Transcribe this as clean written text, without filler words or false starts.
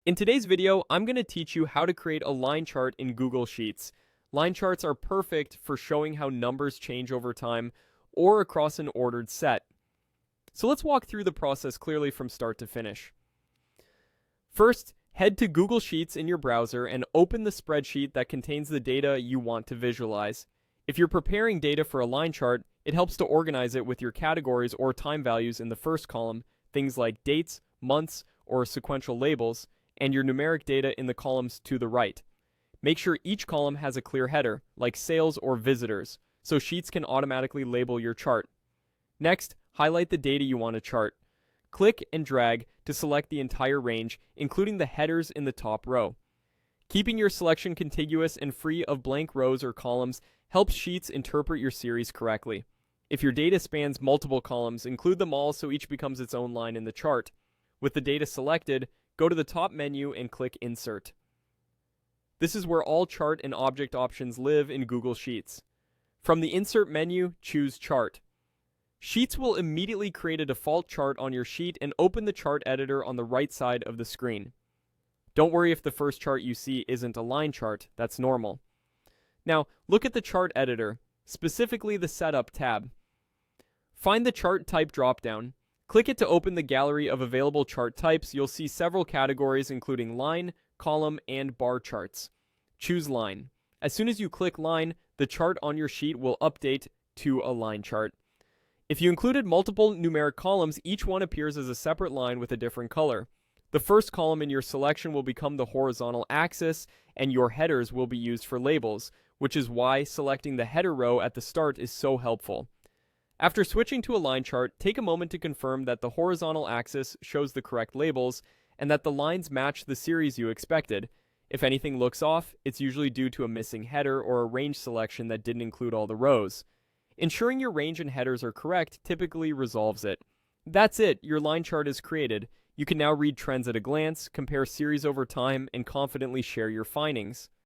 In today's video, I'm going to teach you how to create a line chart in Google Sheets. Line charts are perfect for showing how numbers change over time or across an ordered set. So let's walk through the process clearly from start to finish. First, head to Google Sheets in your browser and open the spreadsheet that contains the data you want to visualize. If you're preparing data for a line chart, it helps to organize it with your categories or time values in the first column, things like dates, months, or sequential labels, and your numeric data in the columns to the right. Make sure each column has a clear header, like sales or visitors, so Sheets can automatically label your chart. Next, highlight the data you want to chart. Click and drag to select the entire range, including the headers in the top row. Keeping your selection contiguous and free of blank rows or columns helps Sheets interpret your series correctly. If your data spans multiple columns, include them all so each becomes its own line in the chart. With the data selected, go to the top menu and click Insert. This is where all chart and object options live in Google Sheets. From the Insert menu, choose Chart. Sheets will immediately create a default chart on your sheet and open the chart editor on the right side of the screen. Don't worry if the first chart you see isn't a line chart, that's normal. Now, look at the chart editor, specifically the Setup tab. Find the chart type dropdown. Click it to open the gallery of available chart types. You'll see several categories including line, column, and bar charts. Choose line. As soon as you click line, the chart on your sheet will update to a line chart. If you included multiple numeric columns, each one appears as a separate line with a different color. The first column in your selection will become the horizontal axis, and your headers will be used for labels, which is why selecting the header row at the start is so helpful. After switching to a line chart, take a moment to confirm that the horizontal axis shows the correct labels and that the lines match the series you expected. If anything looks off, it's usually due to a missing header or a range selection that didn't include all the rows. Ensuring your range and headers are correct typically resolves it. That's it, your line chart is created. You can now read trends at a glance, compare series over time, and confidently share your findings.